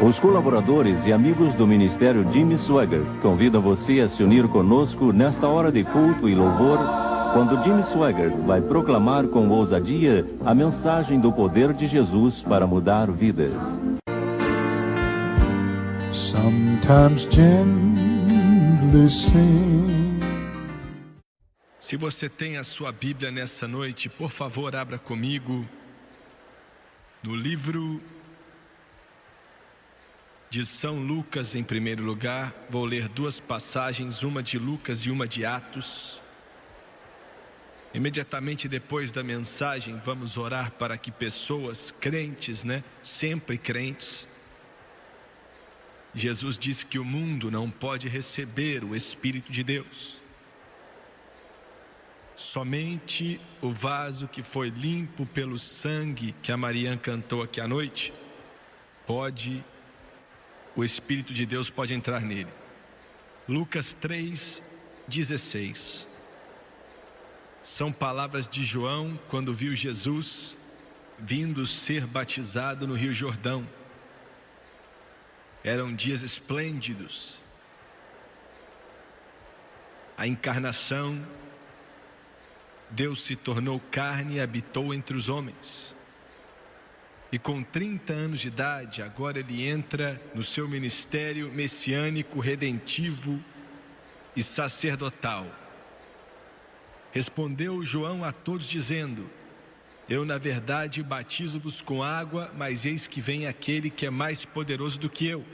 Os colaboradores e amigos do Ministério Jimmy Swaggart convidam você a se unir conosco nesta hora de culto e louvor, quando Jimmy Swaggart vai proclamar com ousadia a mensagem do poder de Jesus para mudar vidas. Sometimes gently sing. Se você tem a sua Bíblia nessa noite, por favor, abra comigo no livro de São Lucas. Em primeiro lugar, vou ler duas passagens, uma de Lucas e uma de Atos. Imediatamente depois da mensagem, vamos orar para que pessoas crentes, sempre crentes. Jesus disse que o mundo não pode receber o Espírito de Deus. Somente o vaso que foi limpo pelo sangue que a Mariana cantou aqui à noite, o Espírito de Deus pode entrar nele. Lucas 3:16. São palavras de João quando viu Jesus vindo ser batizado no Rio Jordão. Eram dias esplêndidos. A encarnação, Deus se tornou carne e habitou entre os homens. E com 30 anos de idade, agora ele entra no seu ministério messiânico, redentivo e sacerdotal. Respondeu João a todos dizendo: eu na verdade batizo-vos com água, mas eis que vem aquele que é mais poderoso do que eu,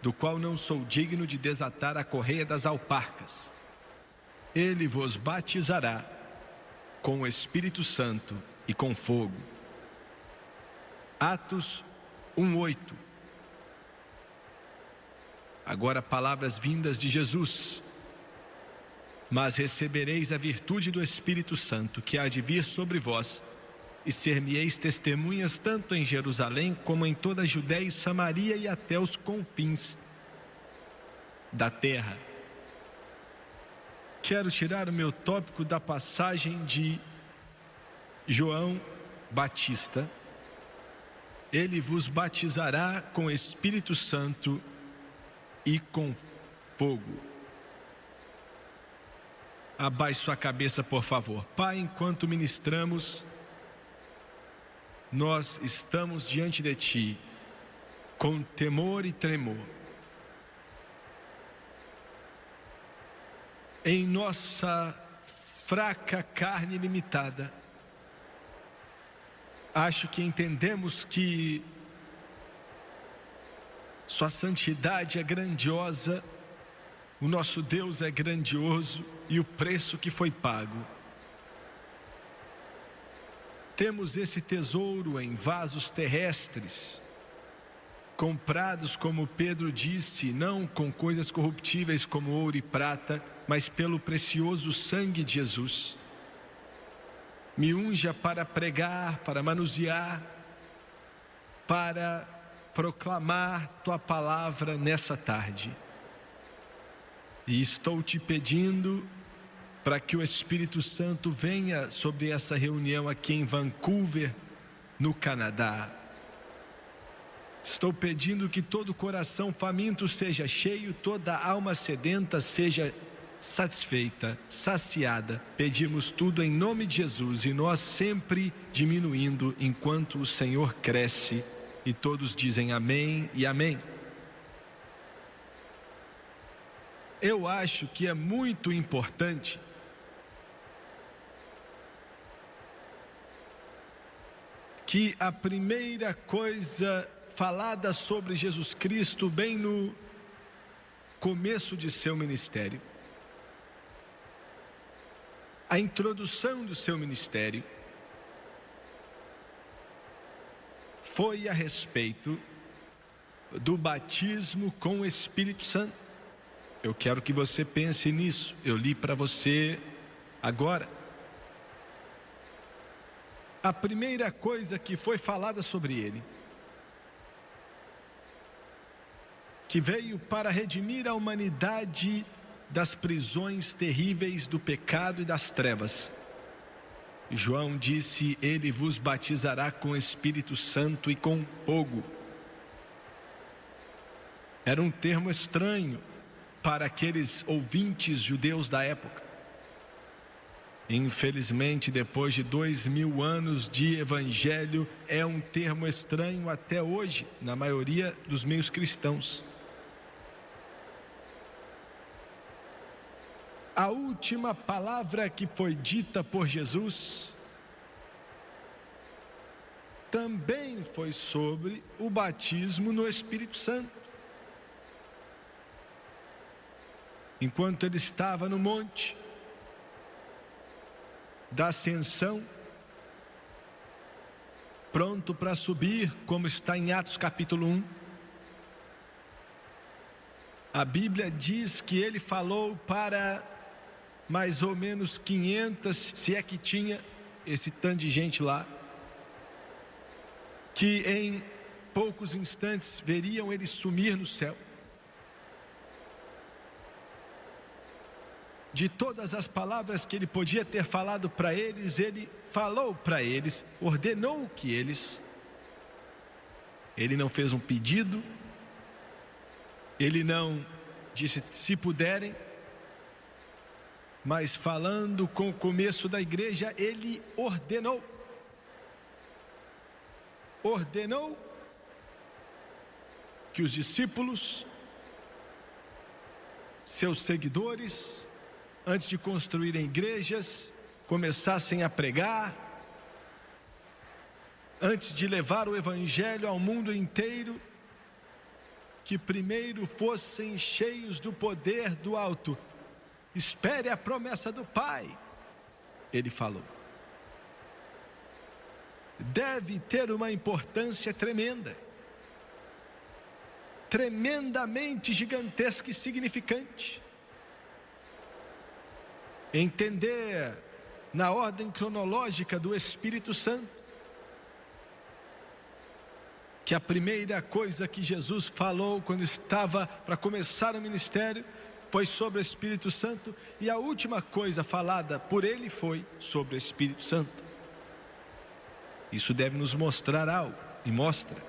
do qual não sou digno de desatar a correia das alparcas. Ele vos batizará com o Espírito Santo e com fogo. Atos 1:8. Agora palavras vindas de Jesus. Mas recebereis a virtude do Espírito Santo, que há de vir sobre vós, e ser-me-eis testemunhas tanto em Jerusalém, como em toda a Judéia e Samaria e até os confins da terra. Quero tirar o meu tópico da passagem de João Batista. Ele vos batizará com Espírito Santo e com fogo. Abaixe sua cabeça, por favor. Pai, enquanto ministramos, nós estamos diante de Ti com temor e tremor. Em nossa fraca carne limitada, acho que entendemos que Sua santidade é grandiosa, o nosso Deus é grandioso e o preço que foi pago. Temos esse tesouro em vasos terrestres, comprados, como Pedro disse, não com coisas corruptíveis como ouro e prata, mas pelo precioso sangue de Jesus. Me unja para pregar, para manusear, para proclamar Tua palavra nessa tarde. E estou Te pedindo para que o Espírito Santo venha sobre essa reunião aqui em Vancouver, no Canadá. Estou pedindo que todo coração faminto seja cheio, toda alma sedenta seja satisfeita, saciada. Pedimos tudo em nome de Jesus, e nós sempre diminuindo enquanto o Senhor cresce. E todos dizem amém e amém. Eu acho que é muito importante que a primeira coisa falada sobre Jesus Cristo, bem no começo de seu ministério, a introdução do seu ministério, foi a respeito do batismo com o Espírito Santo. Eu quero que você pense nisso. Eu li para você agora. A primeira coisa que foi falada sobre ele, que veio para redimir a humanidade das prisões terríveis do pecado e das trevas. João disse: ele vos batizará com o Espírito Santo e com fogo. Era um termo estranho para aqueles ouvintes judeus da época. Infelizmente, depois de 2000 anos de evangelho, é um termo estranho até hoje, na maioria dos meios cristãos. A última palavra que foi dita por Jesus também foi sobre o batismo no Espírito Santo. Enquanto ele estava no monte da ascensão, pronto para subir, como está em Atos capítulo 1. A Bíblia diz que ele falou para mais ou menos 500, se é que tinha esse tanto de gente lá, que em poucos instantes veriam ele sumir no céu. De todas as palavras que ele podia ter falado para eles, ele falou para eles, ordenou que ele não fez um pedido, ele não disse se puderem, mas falando com o começo da igreja, ele ordenou que os discípulos, seus seguidores, antes de construírem igrejas, começassem a pregar, antes de levar o evangelho ao mundo inteiro, que primeiro fossem cheios do poder do alto. Espere a promessa do Pai, ele falou. Deve ter uma importância tremenda, tremendamente gigantesca e significante. Entender na ordem cronológica do Espírito Santo que a primeira coisa que Jesus falou quando estava para começar o ministério foi sobre o Espírito Santo, e a última coisa falada por ele foi sobre o Espírito Santo. Isso deve nos mostrar algo, e mostra.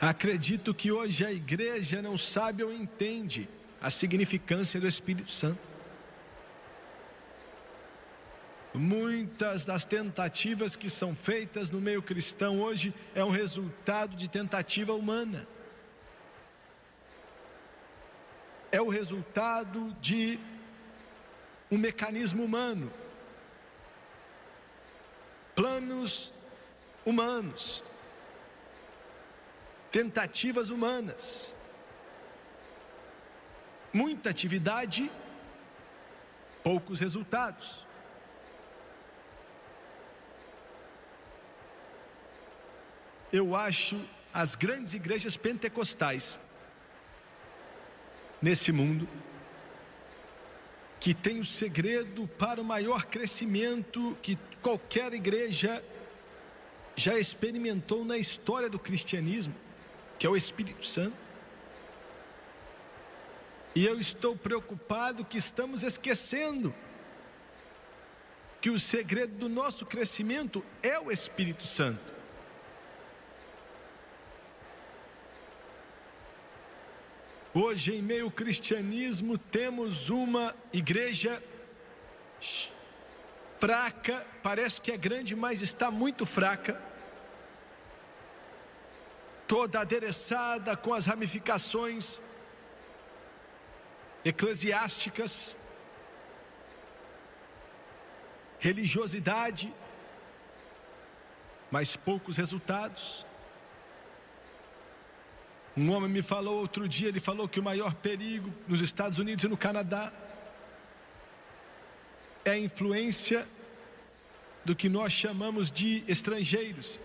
Acredito que hoje a igreja não sabe ou entende a significância do Espírito Santo. Muitas das tentativas que são feitas no meio cristão hoje é um resultado de tentativa humana. É o resultado de um mecanismo humano, planos humanos, tentativas humanas, muita atividade, poucos resultados. Eu acho as grandes igrejas pentecostais nesse mundo que tem o segredo para o maior crescimento que qualquer igreja já experimentou na história do cristianismo, que é o Espírito Santo. E eu estou preocupado que estamos esquecendo que o segredo do nosso crescimento é o Espírito Santo. Hoje, em meio ao cristianismo, temos uma igreja fraca, parece que é grande, mas está muito fraca, toda adereçada com as ramificações eclesiásticas, religiosidade, mas poucos resultados. Um homem me falou outro dia, ele falou que o maior perigo nos Estados Unidos e no Canadá é a influência do que nós chamamos de estrangeiros.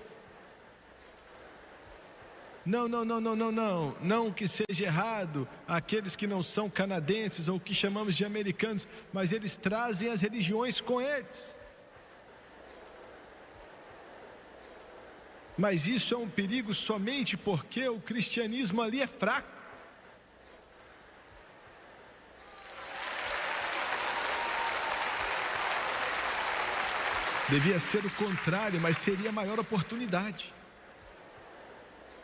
Não que seja errado aqueles que não são canadenses ou que chamamos de americanos, mas eles trazem as religiões com eles. Mas isso é um perigo somente porque o cristianismo ali é fraco. Devia ser o contrário, mas seria a maior oportunidade.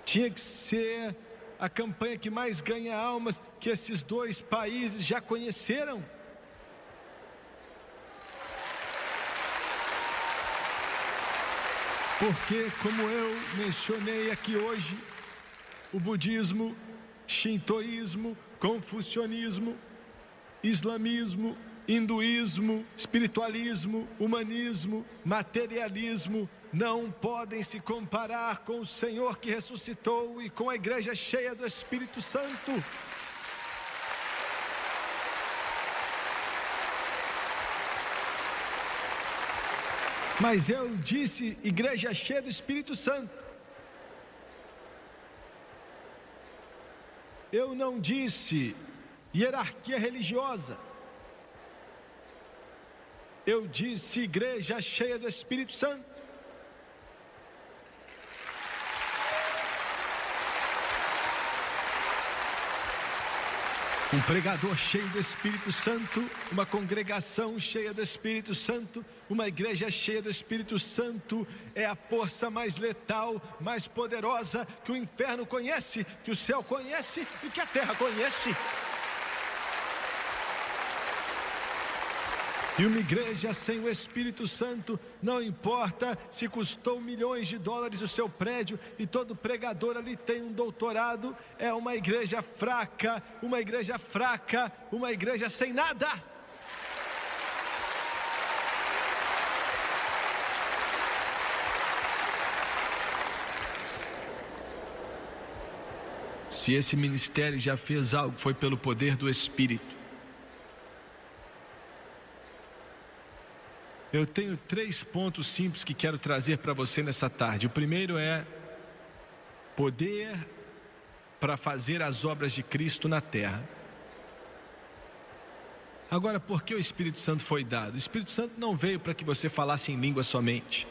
Tinha que ser a campanha que mais ganha almas que esses dois países já conheceram. Porque, como eu mencionei aqui hoje, o budismo, shintoísmo, confucionismo, islamismo, hinduísmo, espiritualismo, humanismo, materialismo não podem se comparar com o Senhor que ressuscitou e com a igreja cheia do Espírito Santo. Mas eu disse igreja cheia do Espírito Santo. Eu não disse hierarquia religiosa. Eu disse igreja cheia do Espírito Santo. Um pregador cheio do Espírito Santo, uma congregação cheia do Espírito Santo, uma igreja cheia do Espírito Santo é a força mais letal, mais poderosa que o inferno conhece, que o céu conhece e que a terra conhece. E uma igreja sem o Espírito Santo, não importa se custou milhões de dólares o seu prédio e todo pregador ali tem um doutorado, é uma igreja fraca, uma igreja fraca, uma igreja sem nada. Se esse ministério já fez algo, foi pelo poder do Espírito. Eu tenho 3 pontos simples que quero trazer para você nessa tarde. O primeiro é poder para fazer as obras de Cristo na terra. Agora, por que o Espírito Santo foi dado? O Espírito Santo não veio para que você falasse em língua somente.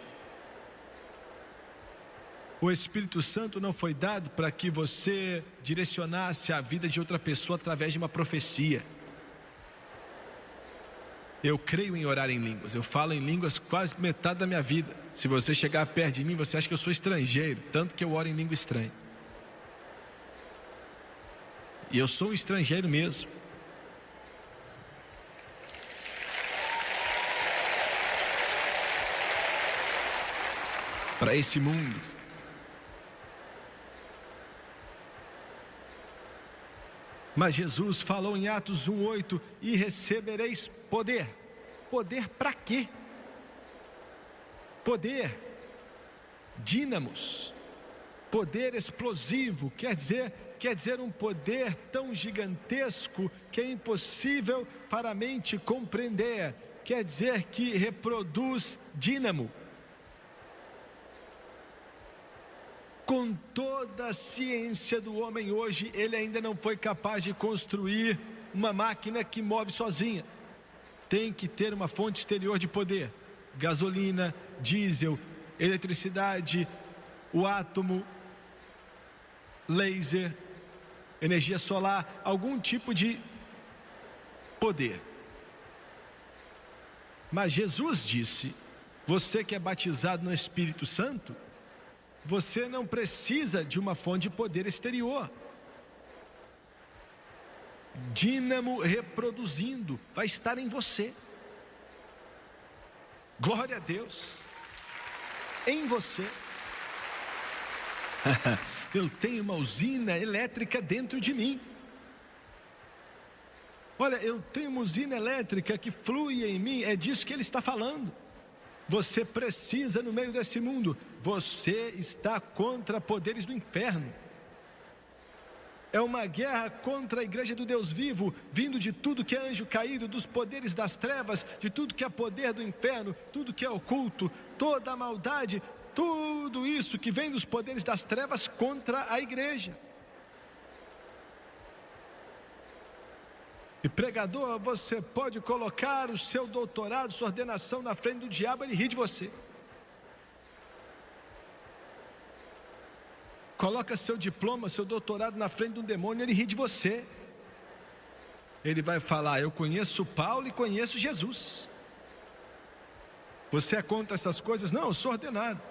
O Espírito Santo não foi dado para que você direcionasse a vida de outra pessoa através de uma profecia. Eu creio em orar em línguas, eu falo em línguas quase metade da minha vida. Se você chegar perto de mim, você acha que eu sou estrangeiro, tanto que eu oro em língua estranha. E eu sou um estrangeiro mesmo. Para este mundo. Mas Jesus falou em Atos 1:8, e recebereis poder. Poder para quê? Poder, dínamos, poder explosivo, quer dizer um poder tão gigantesco que é impossível para a mente compreender. Quer dizer que reproduz dínamo. Com toda a ciência do homem hoje, ele ainda não foi capaz de construir uma máquina que move sozinha. Tem que ter uma fonte exterior de poder. Gasolina, diesel, eletricidade, o átomo, laser, energia solar, algum tipo de poder. Mas Jesus disse, você que é batizado no Espírito Santo, você não precisa de uma fonte de poder exterior. Dínamo reproduzindo vai estar em você. Glória a Deus. Em você. Eu tenho uma usina elétrica dentro de mim. Olha, eu tenho uma usina elétrica que flui em mim. É disso que ele está falando. Você precisa no meio desse mundo. Você está contra poderes do inferno. É uma guerra contra a igreja do Deus vivo, vindo de tudo que é anjo caído, dos poderes das trevas, de tudo que é poder do inferno, tudo que é oculto, toda a maldade, tudo isso que vem dos poderes das trevas contra a igreja. E pregador, você pode colocar o seu doutorado, sua ordenação na frente do diabo, ele ri de você. Coloca seu diploma, seu doutorado na frente de um demônio, ele ri de você. Ele vai falar, eu conheço Paulo e conheço Jesus. Você é contra essas coisas? Não, eu sou ordenado.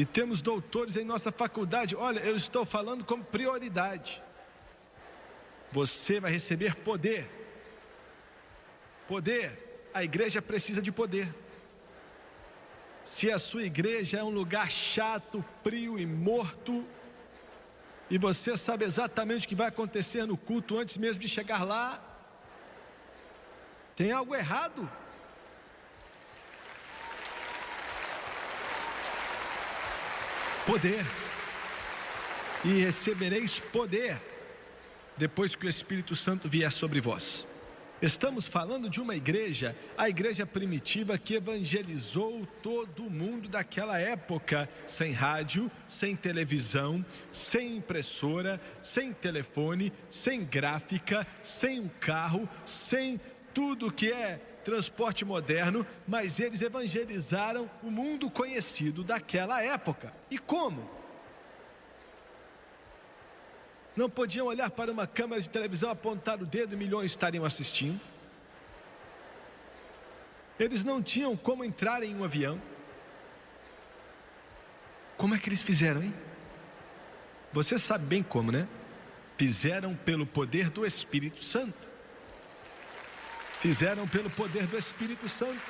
e temos doutores em nossa faculdade. Olha, eu estou falando como prioridade. Você vai receber poder. Poder, a igreja precisa de poder. Se a sua igreja é um lugar chato, frio e morto, e você sabe exatamente o que vai acontecer no culto antes mesmo de chegar lá, tem algo errado. Poder. E recebereis poder depois que o Espírito Santo vier sobre vós. Estamos falando de uma igreja, a igreja primitiva que evangelizou todo mundo daquela época, sem rádio, sem televisão, sem impressora, sem telefone, sem gráfica, sem um carro, sem tudo que é transporte moderno, mas eles evangelizaram o mundo conhecido daquela época. E como? Não podiam olhar para uma câmera de televisão, apontar o dedo e milhões estariam assistindo. Eles não tinham como entrar em um avião. Como é que eles fizeram, hein? Você sabe bem como, né? Fizeram pelo poder do Espírito Santo. Fizeram pelo poder do Espírito Santo.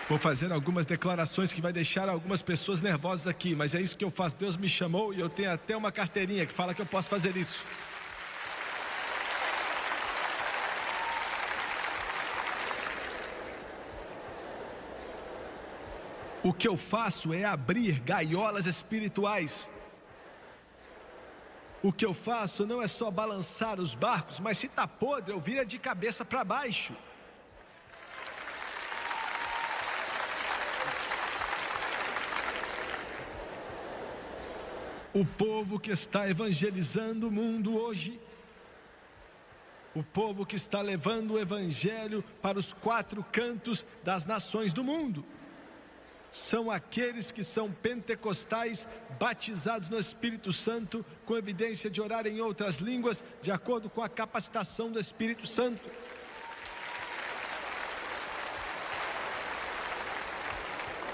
Vou fazer algumas declarações que vai deixar algumas pessoas nervosas aqui, mas é isso que eu faço. Deus me chamou e eu tenho até uma carteirinha que fala que eu posso fazer isso. O que eu faço é abrir gaiolas espirituais. O que eu faço não é só balançar os barcos, mas se está podre, eu viro de cabeça para baixo. O povo que está evangelizando o mundo hoje, o povo que está levando o evangelho para os 4 cantos das nações do mundo, são aqueles que são pentecostais, batizados no Espírito Santo, com evidência de orar em outras línguas, de acordo com a capacitação do Espírito Santo. –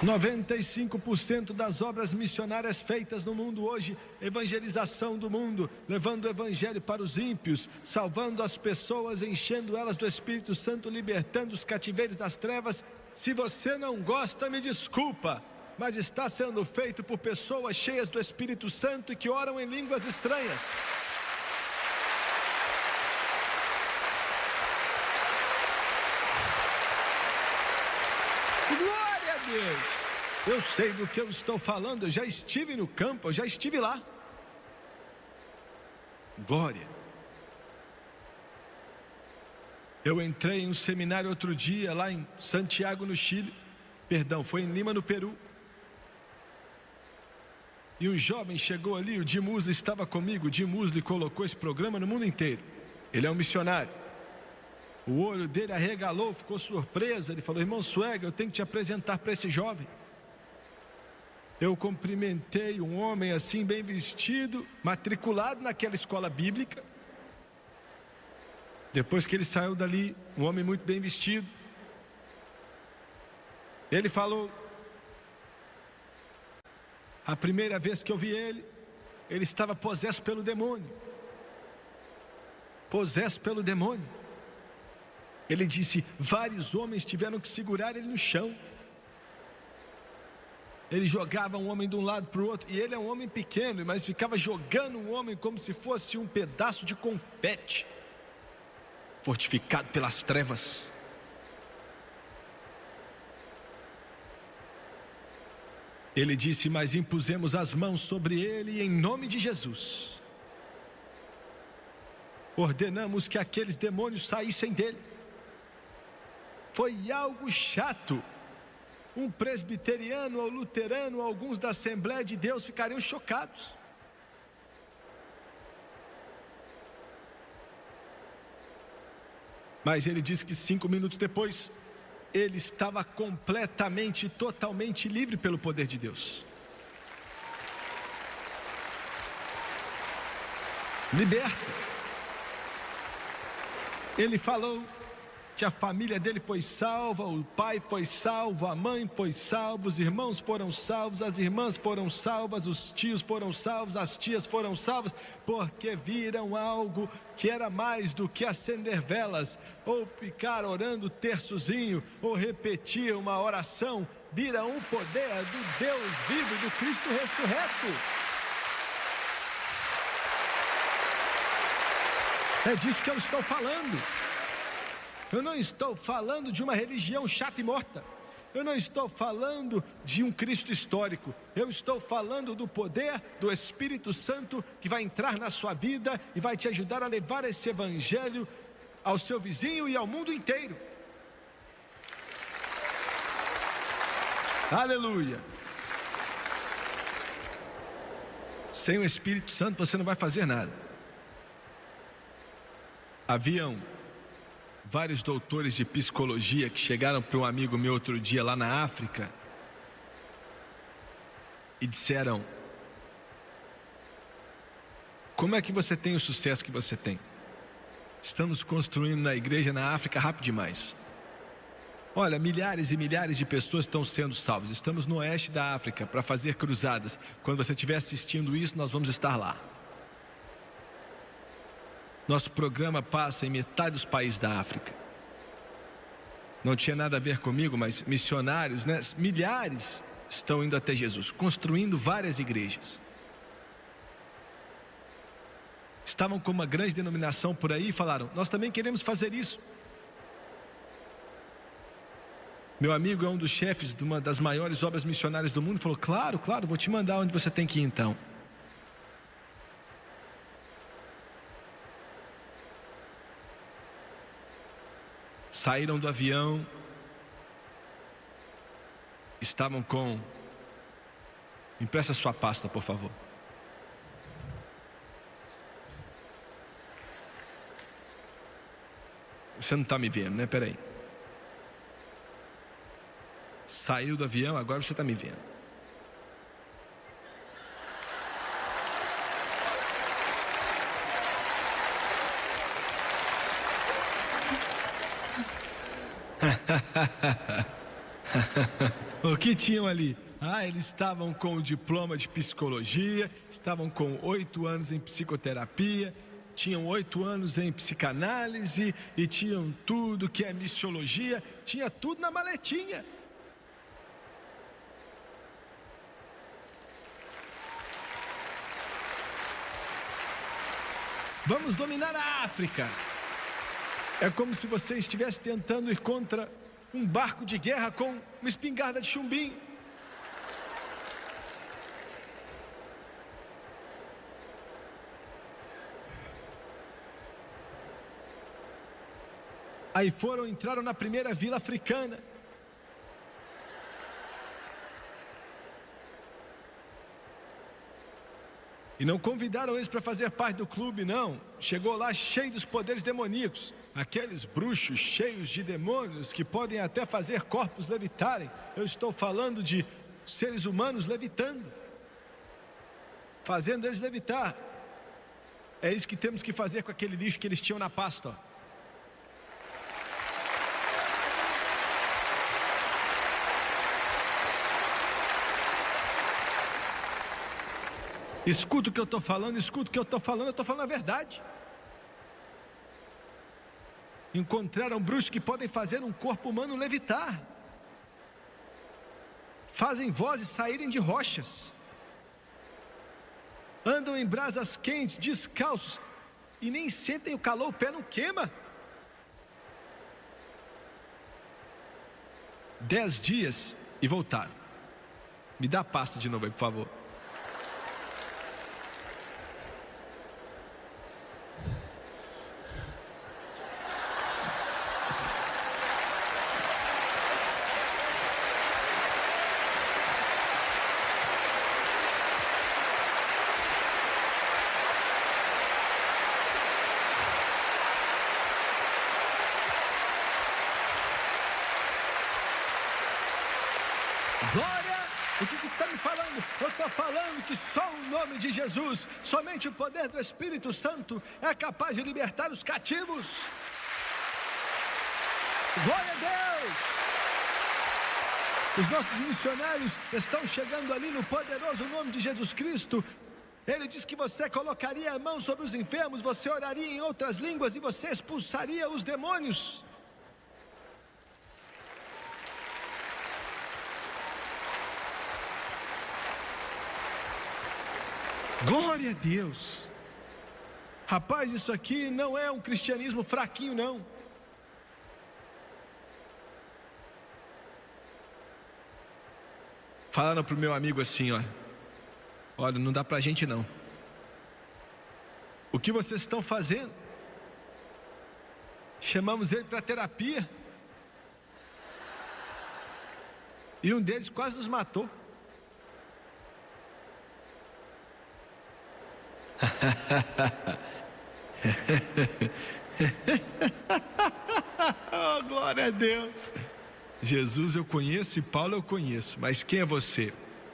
95% das obras missionárias feitas no mundo hoje, evangelização do mundo, levando o evangelho para os ímpios, salvando as pessoas, enchendo elas do Espírito Santo, libertando os cativeiros das trevas. Se você não gosta, me desculpa, mas está sendo feito por pessoas cheias do Espírito Santo e que oram em línguas estranhas. Glória a Deus! Eu sei do que eu estou falando, eu já estive no campo, eu já estive lá. Glória. Eu entrei em um seminário outro dia, lá em Santiago, no Chile. Perdão, foi em Lima, no Peru. E um jovem chegou ali, o Jim Musley estava comigo. O Jim Musley colocou esse programa no mundo inteiro. Ele é um missionário. O olho dele arregalou, ficou surpreso. Ele falou: irmão Swagger, eu tenho que te apresentar para esse jovem. Eu cumprimentei um homem assim, bem vestido, matriculado naquela escola bíblica. Depois que ele saiu dali, um homem muito bem vestido, ele falou: a primeira vez que eu vi ele estava possesso pelo demônio. Possesso pelo demônio. Ele disse: vários homens tiveram que segurar ele no chão. Ele jogava um homem de um lado para o outro, e ele é um homem pequeno, mas ficava jogando um homem como se fosse um pedaço de confete, fortificado pelas trevas. Ele disse: mas impusemos as mãos sobre ele e em nome de Jesus ordenamos que aqueles demônios saíssem dele. Foi algo chato. Um presbiteriano ou luterano, alguns da Assembleia de Deus ficariam chocados. Mas ele disse que 5 minutos depois, ele estava completamente, totalmente livre pelo poder de Deus. Liberto. Ele falou a família dele foi salva, o pai foi salvo, a mãe foi salva, os irmãos foram salvos, as irmãs foram salvas, os tios foram salvos, as tias foram salvas, porque viram algo que era mais do que acender velas, ou ficar orando terçozinho, ou repetir uma oração. Viram o poder do Deus vivo, do Cristo ressurreto. É disso que eu estou falando. Eu não estou falando de uma religião chata e morta. Eu não estou falando de um Cristo histórico. Eu estou falando do poder do Espírito Santo que vai entrar na sua vida e vai te ajudar a levar esse evangelho ao seu vizinho e ao mundo inteiro. Aleluia. Sem o Espírito Santo você não vai fazer nada. Haviam vários doutores de psicologia que chegaram para um amigo meu outro dia lá na África e disseram: como é que você tem o sucesso que você tem? Estamos construindo na igreja na África rápido demais. Olha, milhares e milhares de pessoas estão sendo salvas. Estamos no oeste da África para fazer cruzadas. Quando você estiver assistindo isso, nós vamos estar lá. Nosso programa passa em metade dos países da África. Não tinha nada a ver comigo, mas missionários, né? Milhares estão indo até Jesus, construindo várias igrejas. Estavam com uma grande denominação por aí e falaram: nós também queremos fazer isso. Meu amigo é um dos chefes de uma das maiores obras missionárias do mundo e falou: claro, claro, vou te mandar onde você tem que ir então. Saíram do avião, estavam com... Me empresta sua pasta, por favor. Você não está me vendo, né? Peraí. Saiu do avião, agora você está me vendo. O que tinham ali? Eles estavam com o diploma de psicologia, estavam com 8 anos em psicoterapia, tinham 8 anos em psicanálise e tinham tudo que é missiologia, tinha tudo na maletinha. Vamos dominar a África. É como se você estivesse tentando ir contra um barco de guerra com uma espingarda de chumbinho. Aí entraram na primeira vila africana. E não convidaram eles para fazer parte do clube, não. Chegou lá cheio dos poderes demoníacos. Aqueles bruxos cheios de demônios que podem até fazer corpos levitarem. Eu estou falando de seres humanos levitando, fazendo eles levitar. É isso que temos que fazer com aquele lixo que eles tinham na pasta. Escuta o que eu estou falando, escuta o que eu estou falando a verdade. Encontraram bruxos que podem fazer um corpo humano levitar. Fazem vozes saírem de rochas. Andam em brasas quentes, descalços, e nem sentem o calor, o pé não queima. 10 dias e voltaram. Me dá a pasta de novo aí, por favor. Glória! O que está me falando? Eu estou falando que só o nome de Jesus, somente o poder do Espírito Santo é capaz de libertar os cativos. Glória a Deus! Os nossos missionários estão chegando ali no poderoso nome de Jesus Cristo. Ele disse que você colocaria a mão sobre os enfermos, você oraria em outras línguas e você expulsaria os demônios. Glória a Deus! Rapaz, isso aqui não é um cristianismo fraquinho, não. Falaram pro meu amigo assim, olha, não dá pra gente não. O que vocês estão fazendo? Chamamos ele para terapia. E um deles quase nos matou. Oh, glória a Deus. Jesus eu conheço e Paulo eu conheço, mas quem é você?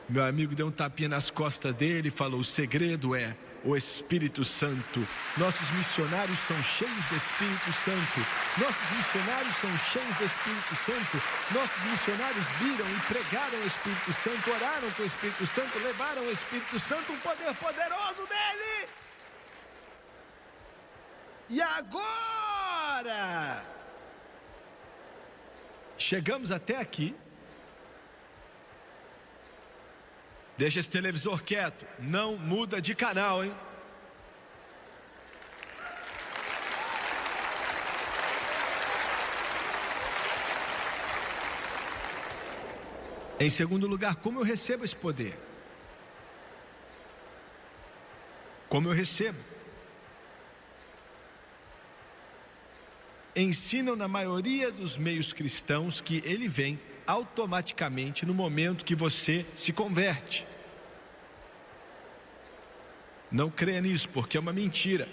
Meu amigo deu um tapinha nas costas dele e falou: o segredo é o Espírito Santo. Nossos missionários são cheios do Espírito Santo. Nossos missionários são cheios do Espírito Santo. Nossos missionários viram e pregaram o Espírito Santo, oraram com o Espírito Santo, levaram o Espírito Santo, um poder poderoso dele. E agora chegamos até aqui. Deixa esse televisor quieto, não muda de canal, hein? Em segundo lugar, como eu recebo esse poder? Como eu recebo? Ensinam na maioria dos meios cristãos que ele vem automaticamente no momento que você se converte. Não creia nisso, porque é uma mentira.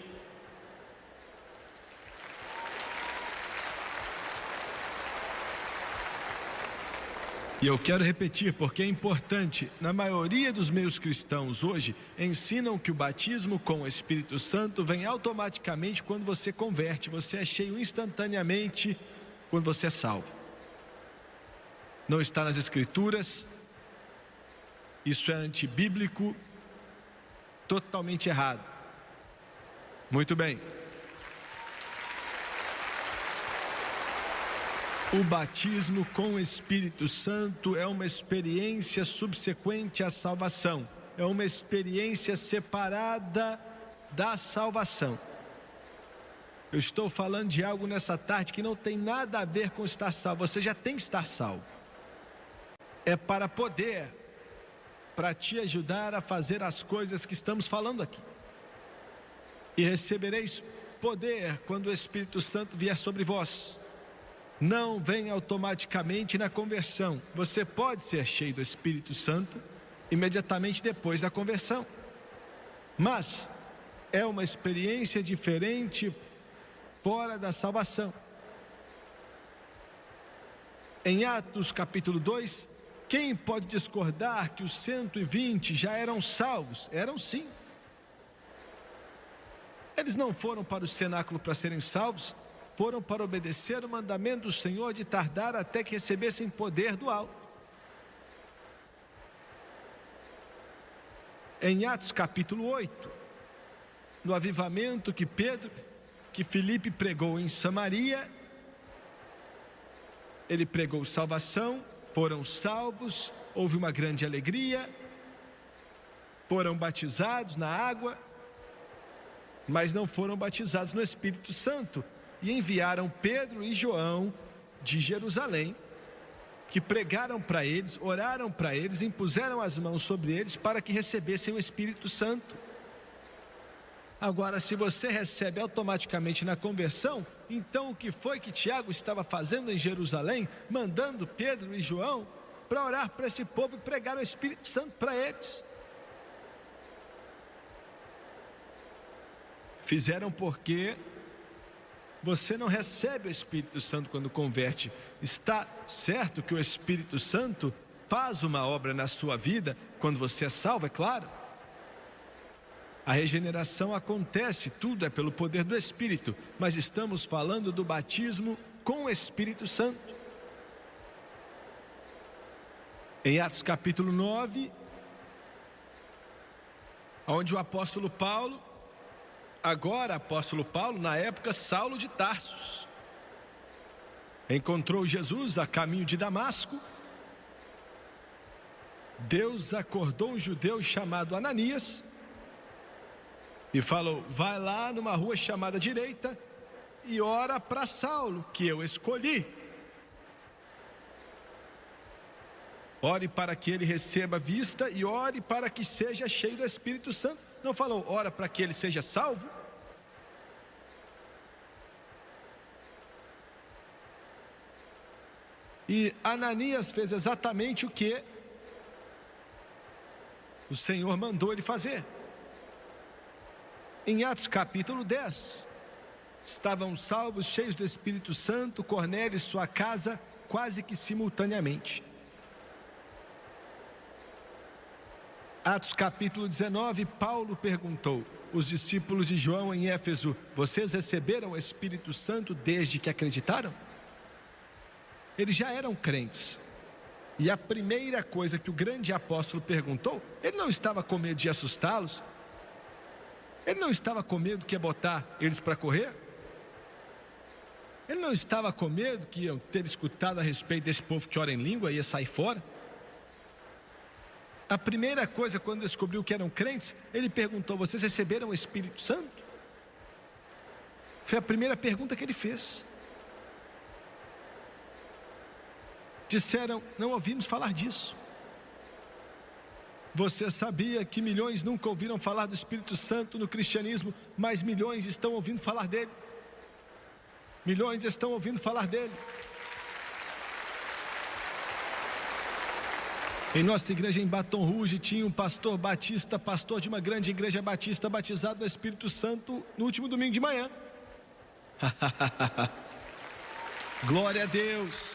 E eu quero repetir, porque é importante. Na maioria dos meios cristãos hoje, ensinam que o batismo com o Espírito Santo vem automaticamente quando você converte. Você é cheio instantaneamente quando você é salvo. Não está nas Escrituras. Isso é antibíblico, totalmente errado. Muito bem. O batismo com o Espírito Santo é uma experiência subsequente à salvação. É uma experiência separada da salvação. Eu estou falando de algo nessa tarde que não tem nada a ver com estar salvo. Você já tem que estar salvo. É para te ajudar a fazer as coisas que estamos falando aqui. E recebereis poder quando o Espírito Santo vier sobre vós. Não vem automaticamente na conversão. Você pode ser cheio do Espírito Santo imediatamente depois da conversão. Mas é uma experiência diferente fora da salvação. Em Atos capítulo 2, quem pode discordar que os 120 já eram salvos? Eram sim. Eles não foram para o cenáculo para serem salvos, foram para obedecer o mandamento do Senhor de tardar até que recebessem poder do alto. Em Atos capítulo 8, no avivamento que Filipe pregou em Samaria, ele pregou salvação, foram salvos, houve uma grande alegria, foram batizados na água, mas não foram batizados no Espírito Santo. E enviaram Pedro e João de Jerusalém, que pregaram para eles, oraram para eles, impuseram as mãos sobre eles para que recebessem o Espírito Santo. Agora, se você recebe automaticamente na conversão, então o que foi que Tiago estava fazendo em Jerusalém, mandando Pedro e João para orar para esse povo e pregar o Espírito Santo para eles? Fizeram porque você não recebe o Espírito Santo quando converte. Está certo que o Espírito Santo faz uma obra na sua vida quando você é salvo, é claro. A regeneração acontece, tudo é pelo poder do Espírito, mas estamos falando do batismo com o Espírito Santo. Em Atos capítulo 9, onde o apóstolo Paulo, agora apóstolo Paulo, na época Saulo de Tarsos, encontrou Jesus a caminho de Damasco. Deus acordou um judeu chamado Ananias e falou: vai lá numa rua chamada Direita e ora para Saulo, que eu escolhi. Ore para que ele receba vista e ore para que seja cheio do Espírito Santo. Não falou, ora para que ele seja salvo? E Ananias fez exatamente o que o Senhor mandou ele fazer. Em Atos capítulo 10, estavam salvos, cheios do Espírito Santo, Cornélio e sua casa, quase que simultaneamente. Atos capítulo 19, Paulo perguntou: os discípulos de João em Éfeso, vocês receberam o Espírito Santo desde que acreditaram? Eles já eram crentes. E a primeira coisa que o grande apóstolo perguntou, ele não estava com medo de assustá-los? Ele não estava com medo que ia botar eles para correr? Ele não estava com medo que iam ter escutado a respeito desse povo que ora em língua e ia sair fora? A primeira coisa, quando descobriu que eram crentes, ele perguntou: vocês receberam o Espírito Santo? Foi a primeira pergunta que ele fez. Disseram: não ouvimos falar disso. Você sabia que milhões nunca ouviram falar do Espírito Santo no cristianismo, mas milhões estão ouvindo falar dele? Milhões estão ouvindo falar dele. Em nossa igreja em Baton Rouge tinha um pastor batista, pastor de uma grande igreja batista, batizado no Espírito Santo no último domingo de manhã. Glória a Deus.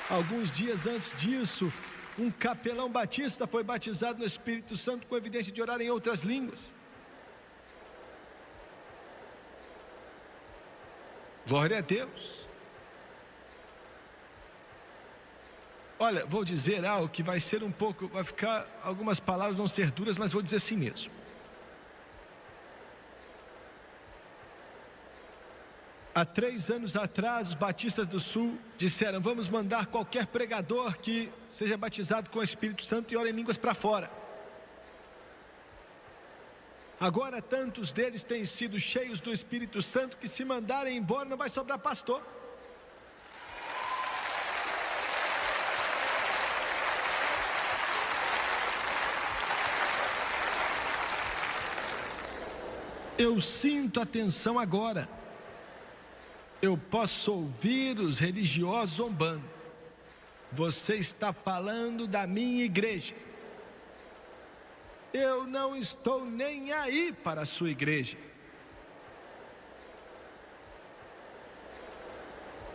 Alguns dias antes disso, um capelão batista foi batizado no Espírito Santo com evidência de orar em outras línguas. Glória a Deus. Olha, vou dizer algo que vai ser vai ficar, algumas palavras vão ser duras, mas vou dizer assim mesmo. Há 3 anos atrás, os batistas do Sul disseram: vamos mandar qualquer pregador que seja batizado com o Espírito Santo e ore em línguas para fora. Agora tantos deles têm sido cheios do Espírito Santo que, se mandarem embora, não vai sobrar pastor. Eu sinto a tensão agora. Eu posso ouvir os religiosos zombando. Você está falando da minha igreja. Eu não estou nem aí para a sua igreja.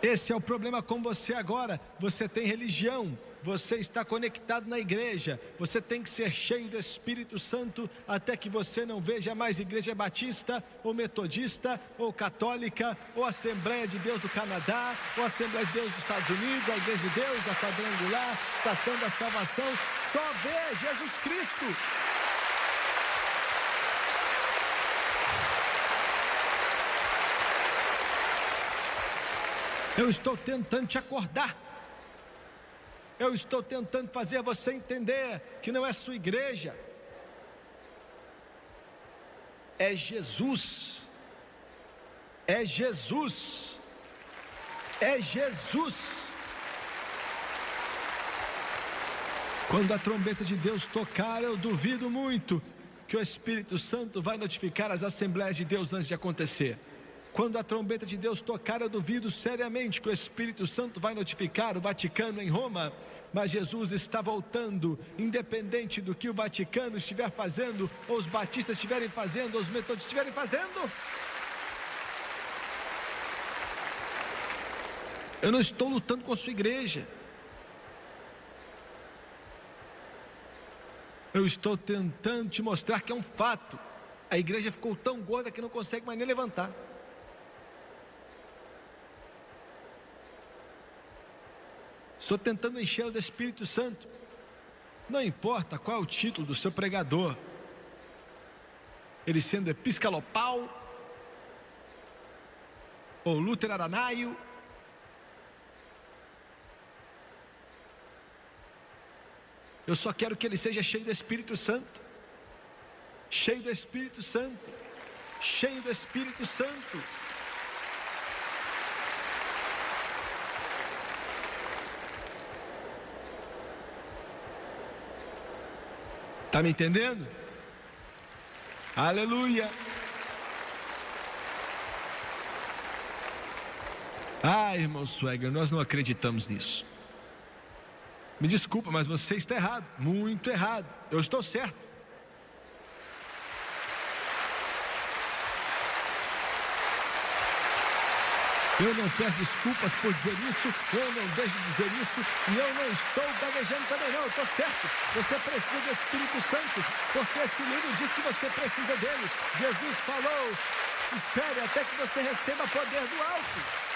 Esse é o problema com você agora. Você tem religião, você está conectado na igreja. Você tem que ser cheio do Espírito Santo até que você não veja mais igreja batista, ou metodista, ou católica, ou Assembleia de Deus do Canadá, ou Assembleia de Deus dos Estados Unidos, a Igreja de Deus, a Quadrangular, Estação da Salvação. Só vê Jesus Cristo. Eu estou tentando te acordar. Eu estou tentando fazer você entender que não é sua igreja. É Jesus. É Jesus. É Jesus. Quando a trombeta de Deus tocar, eu duvido muito que o Espírito Santo vai notificar as Assembleias de Deus antes de acontecer. Quando a trombeta de Deus tocar, eu duvido seriamente que o Espírito Santo vai notificar o Vaticano em Roma. Mas Jesus está voltando, independente do que o Vaticano estiver fazendo, ou os batistas estiverem fazendo, ou os metodistas estiverem fazendo. Eu não estou lutando com a sua igreja. Eu estou tentando te mostrar que é um fato. A igreja ficou tão gorda que não consegue mais nem levantar. Estou tentando enchê-lo do Espírito Santo. Não importa qual é o título do seu pregador, ele sendo episcopal ou luteranaio, eu só quero que ele seja cheio do Espírito Santo. Cheio do Espírito Santo. Cheio do Espírito Santo. Está me entendendo? Aleluia. Irmão Swagger, nós não acreditamos nisso. Me desculpa, mas você está errado, muito errado. Eu estou certo. Eu não peço desculpas por dizer isso, eu não deixo de dizer isso, e eu não estou gaguejando também não, eu estou certo. Você precisa do Espírito Santo, porque esse livro diz que você precisa dele. Jesus falou, espere até que você receba poder do alto.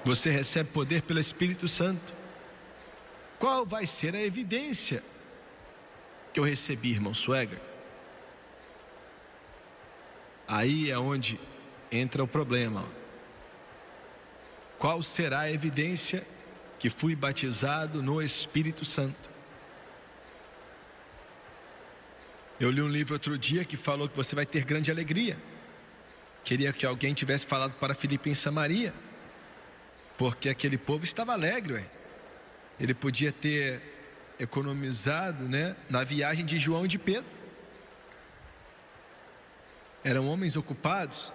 Você recebe poder pelo Espírito Santo. Qual vai ser a evidência que eu recebi, irmão Swagger? Aí é onde entra o problema. Qual será a evidência que fui batizado no Espírito Santo? Eu li um livro outro dia que falou que você vai ter grande alegria. Queria que alguém tivesse falado para Filipe em Samaria, porque aquele povo estava alegre, ué. Ele podia ter economizado, na viagem de João e de Pedro. Eram homens ocupados.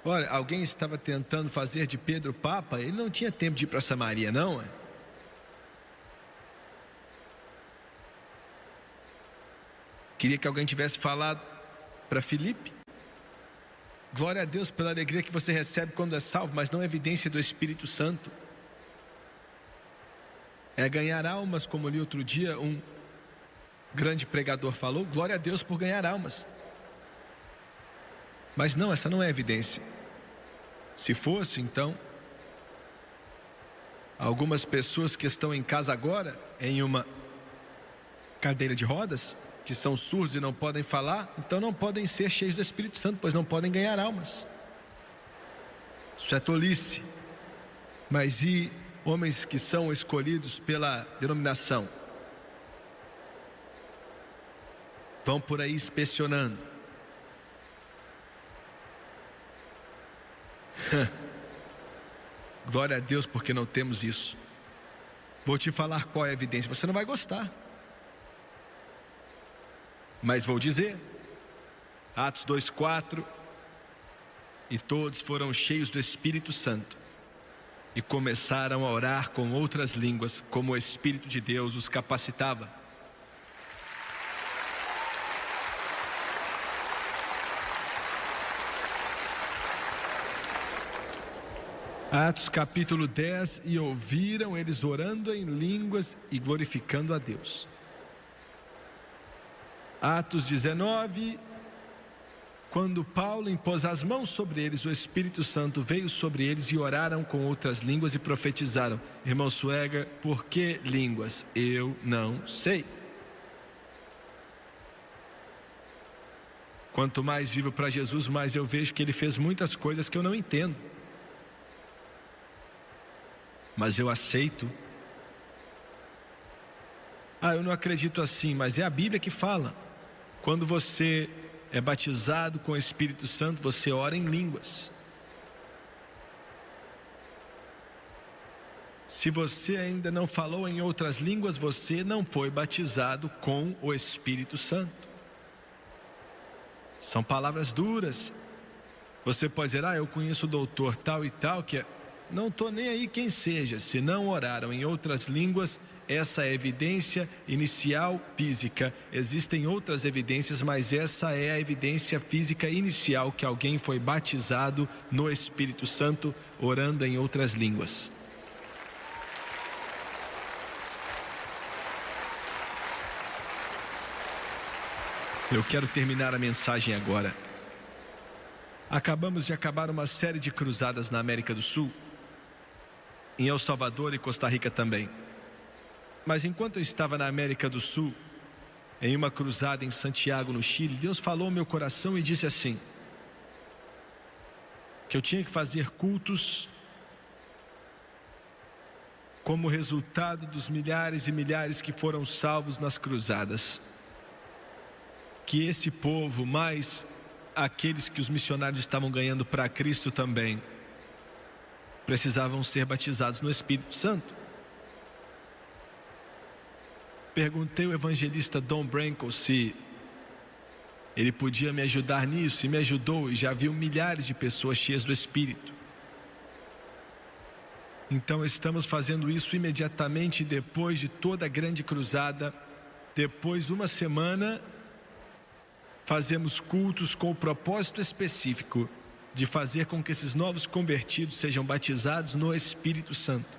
Olha, alguém estava tentando fazer de Pedro papa, ele não tinha tempo de ir para Samaria, não, ué. Queria que alguém tivesse falado para Filipe. Glória a Deus pela alegria que você recebe quando é salvo, mas não é evidência do Espírito Santo. É ganhar almas, como li outro dia, um grande pregador falou. Glória a Deus por ganhar almas. Mas não, essa não é evidência. Se fosse, então, algumas pessoas que estão em casa agora, em uma cadeira de rodas, que são surdos e não podem falar, então não podem ser cheios do Espírito Santo, pois não podem ganhar almas. Isso é tolice. Mas e homens que são escolhidos pela denominação? Vão por aí inspecionando. Glória a Deus porque não temos isso. Vou te falar qual é a evidência, você não vai gostar, mas vou dizer. Atos 2:4. E todos foram cheios do Espírito Santo e começaram a orar com outras línguas, como o Espírito de Deus os capacitava. Atos capítulo 10. E ouviram eles orando em línguas e glorificando a Deus. Atos 19. Quando Paulo impôs as mãos sobre eles, o Espírito Santo veio sobre eles e oraram com outras línguas e profetizaram. Irmão Swagger, por que línguas? Eu não sei. Quanto mais vivo para Jesus, mais eu vejo que Ele fez muitas coisas que eu não entendo. Mas eu aceito. Eu não acredito assim, mas é a Bíblia que fala. Quando você é batizado com o Espírito Santo, você ora em línguas. Se você ainda não falou em outras línguas, você não foi batizado com o Espírito Santo. São palavras duras. Você pode dizer, eu conheço o doutor tal e tal, que é... Não estou nem aí quem seja. Se não oraram em outras línguas, essa é a evidência inicial física. Existem outras evidências, mas essa é a evidência física inicial, que alguém foi batizado no Espírito Santo, orando em outras línguas. Eu quero terminar a mensagem agora. Acabamos de acabar uma série de cruzadas na América do Sul, em El Salvador e Costa Rica também. Mas enquanto eu estava na América do Sul, em uma cruzada em Santiago, no Chile, Deus falou ao meu coração e disse assim, que eu tinha que fazer cultos como resultado dos milhares e milhares que foram salvos nas cruzadas. Que esse povo, mais aqueles que os missionários estavam ganhando para Cristo também, precisavam ser batizados no Espírito Santo. Perguntei ao evangelista Don Branco se ele podia me ajudar nisso, e me ajudou, e já viu milhares de pessoas cheias do Espírito. Então estamos fazendo isso imediatamente depois de toda a grande cruzada. Depois, uma semana, fazemos cultos com o propósito específico de fazer com que esses novos convertidos sejam batizados no Espírito Santo.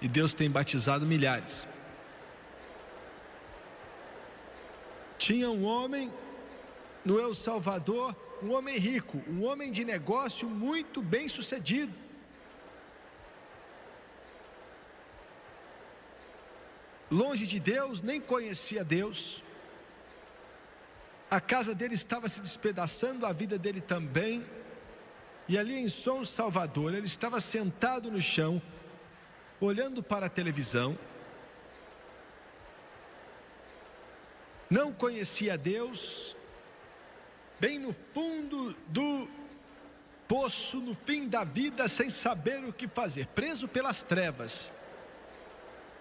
E Deus tem batizado milhares. Tinha um homem no El Salvador, um homem rico, um homem de negócio muito bem sucedido. Longe de Deus, nem conhecia Deus. A casa dele estava se despedaçando, a vida dele também. E ali em São Salvador, ele estava sentado no chão, olhando para a televisão. Não conhecia Deus, bem no fundo do poço, no fim da vida, sem saber o que fazer, preso pelas trevas.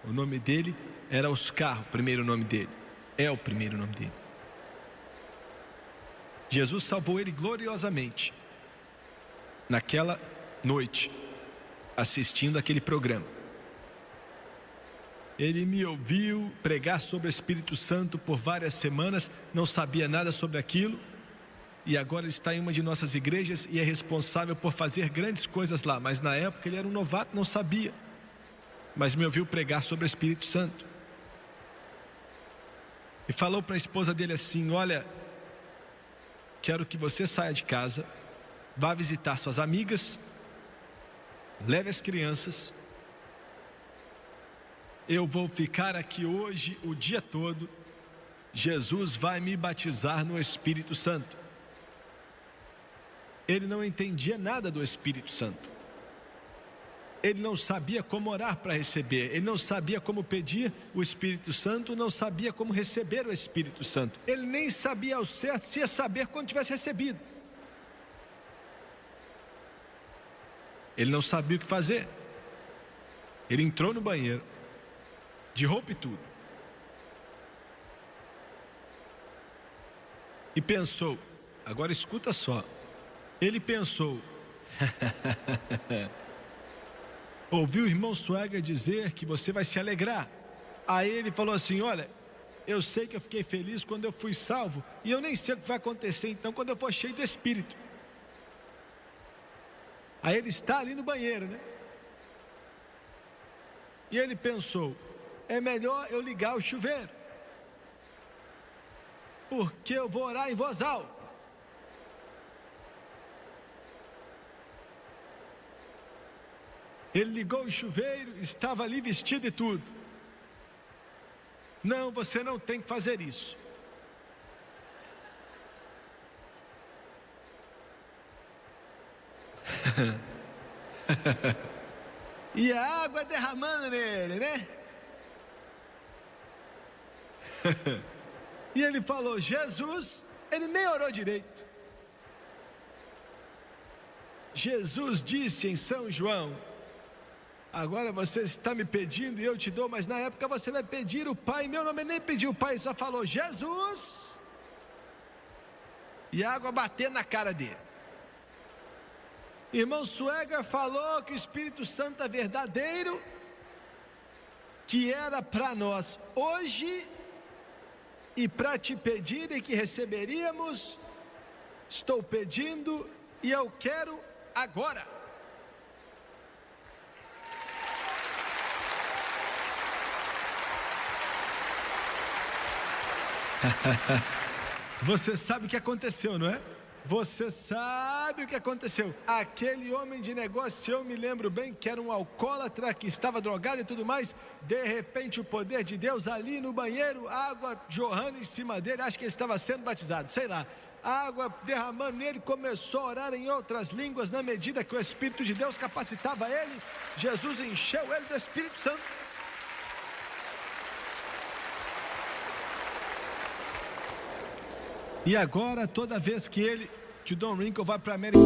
O nome dele era Oscar, o primeiro nome dele. É o primeiro nome dele. Jesus salvou ele gloriosamente naquela noite, assistindo aquele programa. Ele me ouviu pregar sobre o Espírito Santo por várias semanas, não sabia nada sobre aquilo, e agora ele está em uma de nossas igrejas e é responsável por fazer grandes coisas lá. Mas na época ele era um novato, não sabia, mas me ouviu pregar sobre o Espírito Santo. E falou para a esposa dele assim: olha, quero que você saia de casa, vá visitar suas amigas, leve as crianças. Eu vou ficar aqui hoje o dia todo. Jesus vai me batizar no Espírito Santo. Ele não entendia nada do Espírito Santo. Ele não sabia como orar para receber. Ele não sabia como pedir o Espírito Santo. Não sabia como receber o Espírito Santo. Ele nem sabia ao certo se ia saber quando tivesse recebido. Ele não sabia o que fazer. Ele entrou no banheiro, de roupa e tudo, e pensou, agora escuta só, ele pensou, ouviu o irmão Swagger dizer que você vai se alegrar. Aí ele falou assim: olha, eu sei que eu fiquei feliz quando eu fui salvo, e eu nem sei o que vai acontecer então quando eu for cheio do Espírito. Aí ele está ali no banheiro, né? E ele pensou: é melhor eu ligar o chuveiro, porque eu vou orar em voz alta. Ele ligou o chuveiro, estava ali vestido e tudo. Não, você não tem que fazer isso. E a água derramando nele, né? E ele falou: Jesus, ele nem orou direito. Jesus disse em São João: agora você está me pedindo e eu te dou, mas na época você vai pedir o Pai. Meu nome, ele nem pediu o Pai, só falou Jesus, e a água batendo na cara dele. Irmão Swagger falou que o Espírito Santo é verdadeiro, que era para nós hoje e para te pedir e que receberíamos. Estou pedindo e eu quero agora. Você sabe o que aconteceu, não é? Você sabe o que aconteceu? Aquele homem de negócio, eu me lembro bem, que era um alcoólatra, que estava drogado e tudo mais. De repente o poder de Deus ali no banheiro, água jorrando em cima dele. Acho que ele estava sendo batizado, sei lá. Água derramando nele, começou a orar em outras línguas. Na medida que o Espírito de Deus capacitava ele, Jesus encheu ele do Espírito Santo. E agora, toda vez que o Don Rickles vai para a América...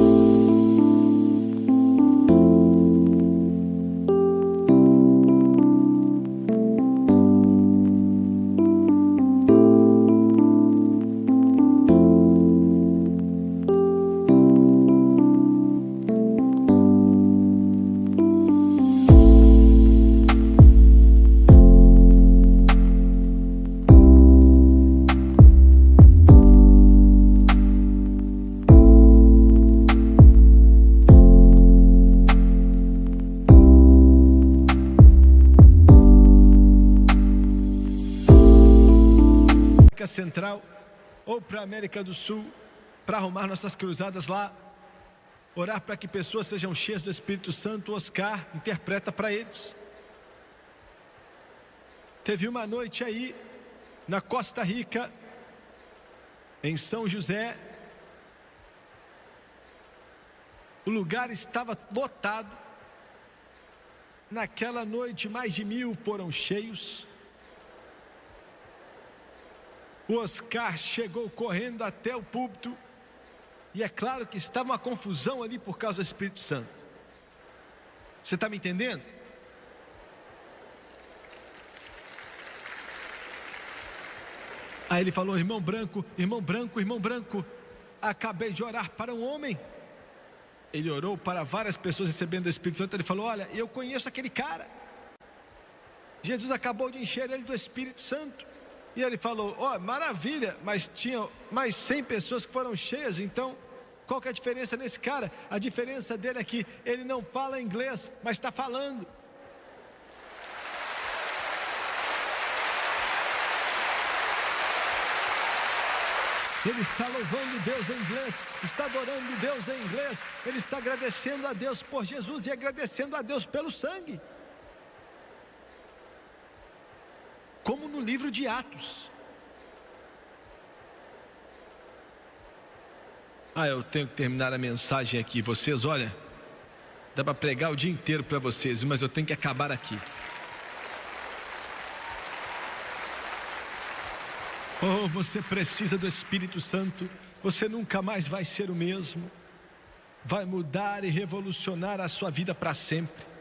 Central ou para a América do Sul, para arrumar nossas cruzadas lá, orar para que pessoas sejam cheias do Espírito Santo. O Oscar interpreta para eles. Teve uma noite aí na Costa Rica, em São José, o lugar estava lotado. Naquela noite mais de 1000 foram cheios. O Oscar chegou correndo até o púlpito, e é claro que estava uma confusão ali por causa do Espírito Santo. Você está me entendendo? Aí ele falou: irmão branco, irmão branco, irmão branco, acabei de orar para um homem. Ele orou para várias pessoas recebendo o Espírito Santo. Ele falou: olha, eu conheço aquele cara, Jesus acabou de encher ele do Espírito Santo. E ele falou: ó, maravilha, mas tinha mais 100 pessoas que foram cheias. Então, qual que é a diferença nesse cara? A diferença dele é que ele não fala inglês, mas está falando. Ele está louvando Deus em inglês, está adorando Deus em inglês. Ele está agradecendo a Deus por Jesus e agradecendo a Deus pelo sangue. Como no livro de Atos. Eu tenho que terminar a mensagem aqui. Vocês, olha, dá para pregar o dia inteiro para vocês, mas eu tenho que acabar aqui. Oh, você precisa do Espírito Santo. Você nunca mais vai ser o mesmo. Vai mudar e revolucionar a sua vida para sempre.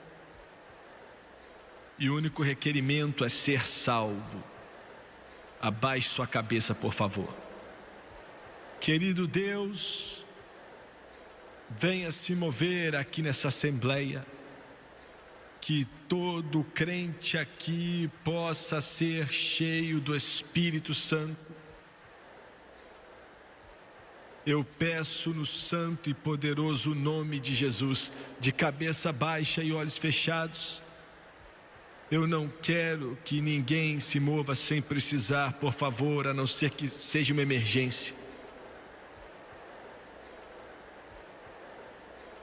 E o único requerimento é ser salvo. Abaixe sua cabeça, por favor. Querido Deus, venha se mover aqui nessa assembleia. Que todo crente aqui possa ser cheio do Espírito Santo. Eu peço no santo e poderoso nome de Jesus, de cabeça baixa e olhos fechados. Eu não quero que ninguém se mova sem precisar, por favor, a não ser que seja uma emergência.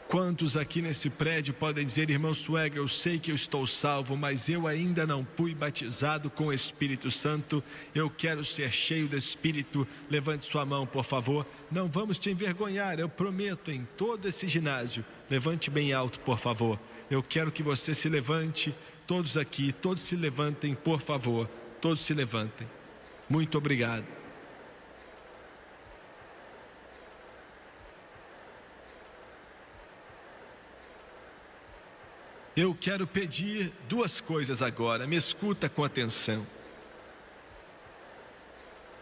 Quantos aqui nesse prédio podem dizer: irmão Swagger, eu sei que eu estou salvo, mas eu ainda não fui batizado com o Espírito Santo. Eu quero ser cheio do Espírito. Levante sua mão, por favor. Não vamos te envergonhar, eu prometo, em todo esse ginásio. Levante bem alto, por favor. Eu quero que você se levante. Todos aqui, todos se levantem, por favor. Todos se levantem. Muito obrigado. Eu quero pedir duas coisas agora, me escuta com atenção.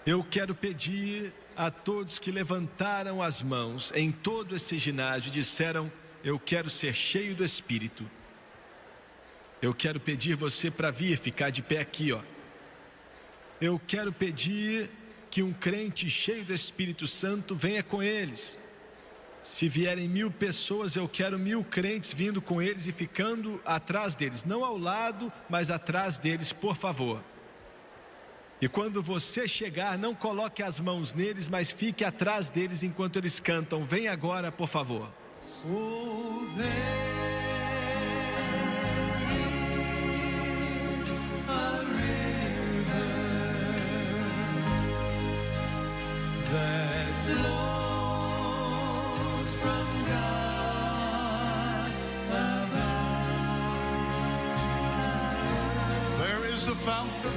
Eu quero pedir a todos que levantaram as mãos em todo esse ginásio e disseram: eu quero ser cheio do Espírito. Eu quero pedir você para vir, ficar de pé aqui, ó. Eu quero pedir que um crente cheio do Espírito Santo venha com eles. Se vierem 1000 pessoas, eu quero 1000 crentes vindo com eles e ficando atrás deles. Não ao lado, mas atrás deles, por favor. E quando você chegar, não coloque as mãos neles, mas fique atrás deles enquanto eles cantam. Vem agora, por favor. Oh, there is a river that flows from God above. There is a fountain.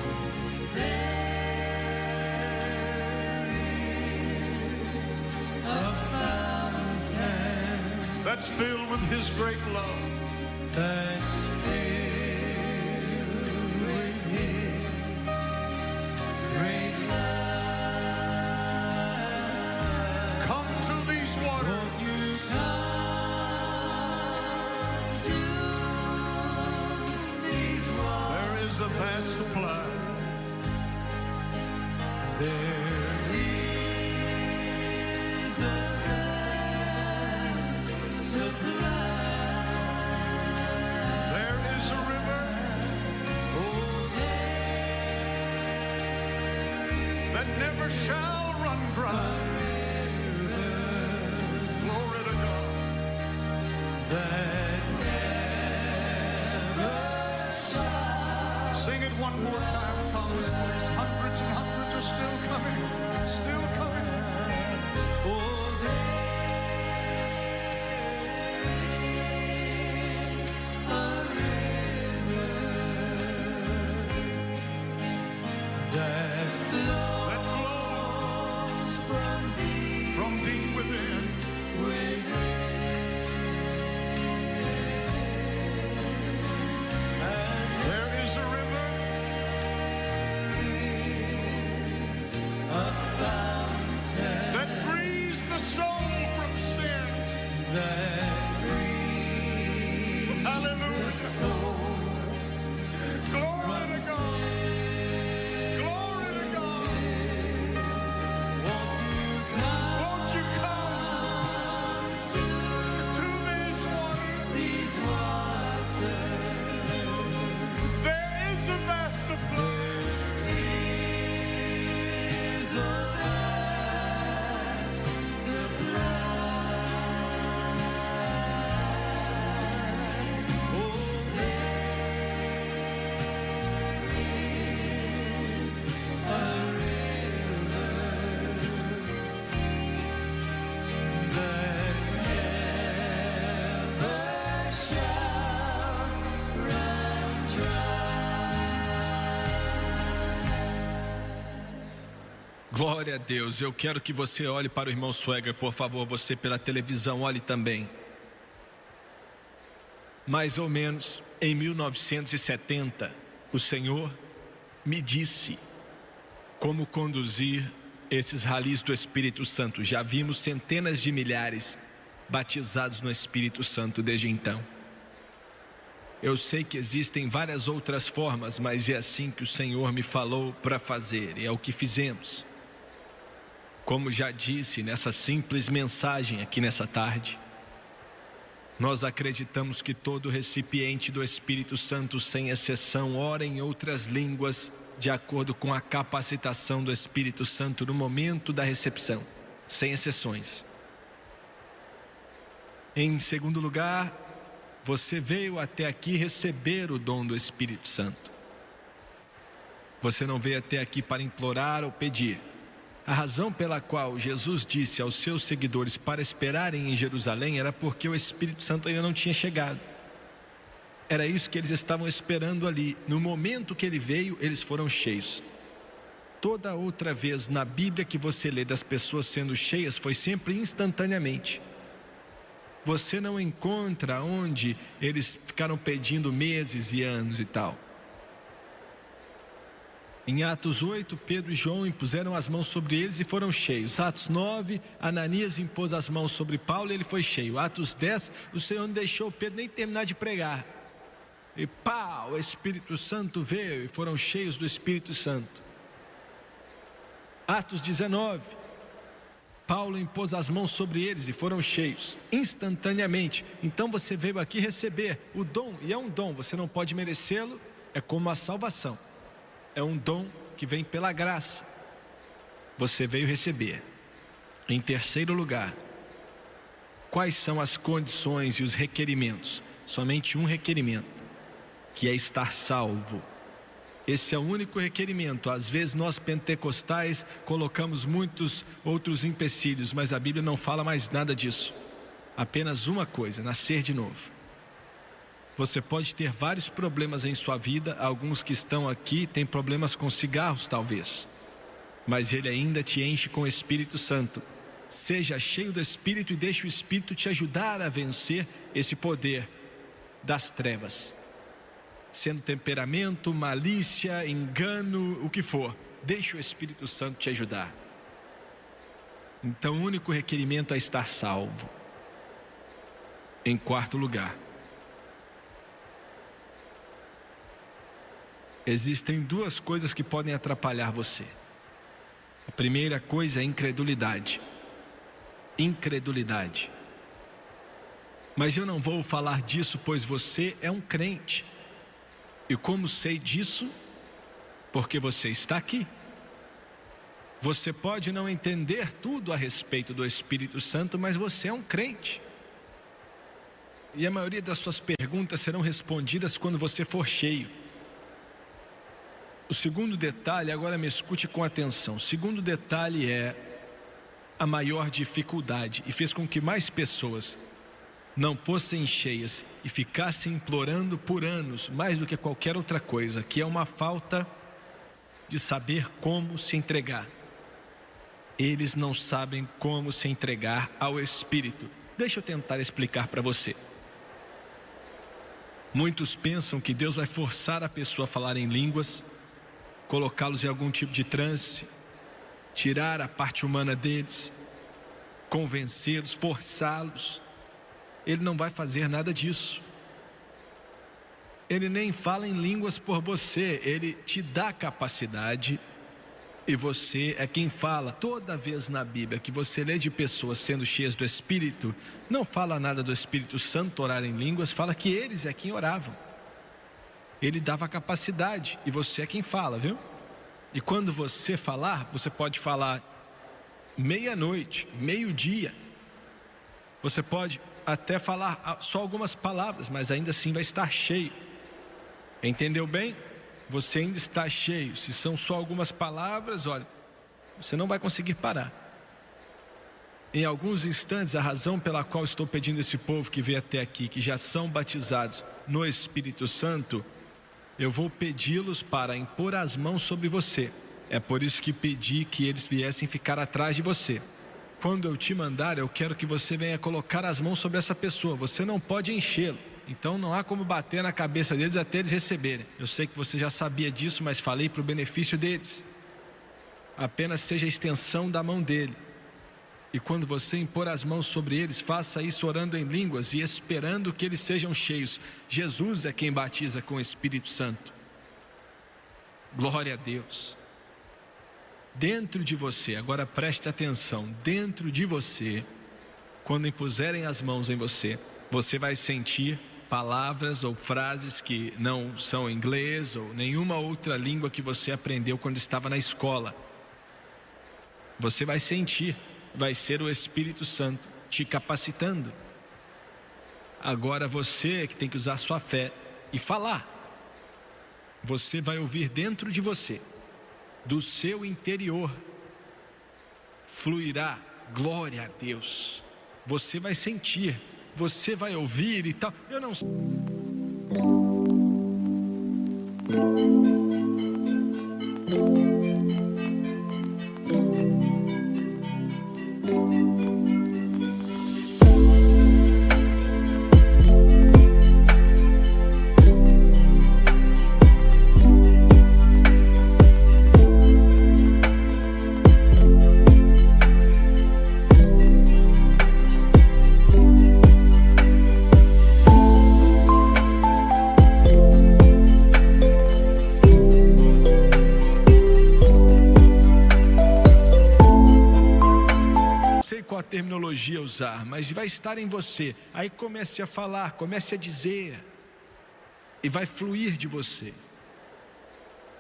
That's filled with His great love. That's filled with His great love. Come to these waters. Won't you come to these waters? There is a vast supply. There is a never shall run dry. Glory to God. That never shall. Sing it one more time, Thomas, please. Hundreds and hundreds are still coming. Still coming. Oh, there is a river that flows. Glória a Deus. Eu quero que você olhe para o irmão Swagger, por favor. Você pela televisão, olhe também. Mais ou menos em 1970, o Senhor me disse como conduzir esses ralis do Espírito Santo. Já vimos centenas de milhares batizados no Espírito Santo desde então. Eu sei que existem várias outras formas, mas é assim que o Senhor me falou para fazer, e é o que fizemos. Como já disse nessa simples mensagem aqui nessa tarde, nós acreditamos que todo recipiente do Espírito Santo, sem exceção, ora em outras línguas de acordo com a capacitação do Espírito Santo no momento da recepção, sem exceções. Em segundo lugar, você veio até aqui receber o dom do Espírito Santo. Você não veio até aqui para implorar ou pedir. A razão pela qual Jesus disse aos seus seguidores para esperarem em Jerusalém era porque o Espírito Santo ainda não tinha chegado. Era isso que eles estavam esperando ali. No momento que ele veio, eles foram cheios. Toda outra vez na Bíblia que você lê das pessoas sendo cheias foi sempre instantaneamente. Você não encontra onde eles ficaram pedindo meses e anos e tal. Em Atos 8, Pedro e João impuseram as mãos sobre eles e foram cheios. Atos 9, Ananias impôs as mãos sobre Paulo e ele foi cheio. Atos 10, o Senhor não deixou Pedro nem terminar de pregar. E pá, o Espírito Santo veio e foram cheios do Espírito Santo. Atos 19, Paulo impôs as mãos sobre eles e foram cheios, instantaneamente. Então você veio aqui receber o dom, e é um dom, você não pode merecê-lo, é como a salvação. É um dom que vem pela graça. Você veio receber. Em terceiro lugar, quais são as condições e os requerimentos? Somente um requerimento, que é estar salvo. Esse é o único requerimento. Às vezes nós pentecostais colocamos muitos outros empecilhos, mas a Bíblia não fala mais nada disso. Apenas uma coisa: nascer de novo. Você pode ter vários problemas em sua vida. Alguns que estão aqui têm problemas com cigarros talvez, mas Ele ainda te enche com o Espírito Santo. Seja cheio do Espírito e deixe o Espírito te ajudar a vencer esse poder das trevas. Sendo temperamento, malícia, engano, o que for, deixe o Espírito Santo te ajudar. Então o único requerimento é estar salvo. Em quarto lugar, existem duas coisas que podem atrapalhar você. A primeira coisa é incredulidade. Incredulidade. Mas eu não vou falar disso, pois você é um crente. E como sei disso? Porque você está aqui. Você pode não entender tudo a respeito do Espírito Santo, mas você é um crente. E a maioria das suas perguntas serão respondidas quando você for cheio. O segundo detalhe, agora me escute com atenção. O segundo detalhe é a maior dificuldade, e fez com que mais pessoas não fossem cheias e ficassem implorando por anos, mais do que qualquer outra coisa, que é uma falta de saber como se entregar. Eles não sabem como se entregar ao Espírito. Deixa eu tentar explicar para você. Muitos pensam que Deus vai forçar a pessoa a falar em línguas, colocá-los em algum tipo de transe, tirar a parte humana deles, convencê-los, forçá-los. Ele não vai fazer nada disso. Ele nem fala em línguas por você. Ele te dá capacidade e você é quem fala. Toda vez na Bíblia que você lê de pessoas sendo cheias do Espírito, não fala nada do Espírito Santo orar em línguas, fala que eles é quem oravam. Ele dava capacidade e você é quem fala, viu? E quando você falar, você pode falar meia-noite, meio-dia. Você pode até falar só algumas palavras, mas ainda assim vai estar cheio. Entendeu bem? Você ainda está cheio. Se são só algumas palavras, olha, você não vai conseguir parar. Em alguns instantes, a razão pela qual estou pedindo esse povo que veio até aqui, que já são batizados no Espírito Santo, eu vou pedi-los para impor as mãos sobre você. É por isso que pedi que eles viessem ficar atrás de você. Quando eu te mandar, eu quero que você venha colocar as mãos sobre essa pessoa. Você não pode enchê-lo. Então não há como bater na cabeça deles até eles receberem. Eu sei que você já sabia disso, mas falei para o benefício deles. Apenas seja a extensão da mão dele. E quando você impor as mãos sobre eles, faça isso orando em línguas e esperando que eles sejam cheios. Jesus é quem batiza com o Espírito Santo. Glória a Deus. Dentro de você, agora preste atenção, dentro de você, quando impuserem as mãos em você, você vai sentir palavras ou frases que não são inglês ou nenhuma outra língua que você aprendeu quando estava na escola. Você vai sentir, vai ser o Espírito Santo te capacitando. Agora você que tem que usar sua fé e falar. Você vai ouvir dentro de você, do seu interior, fluirá glória a Deus. Você vai sentir, você vai ouvir e tal. Eu não sei. Terminologia usar, mas vai estar em você. Aí comece a falar, comece a dizer e vai fluir de você.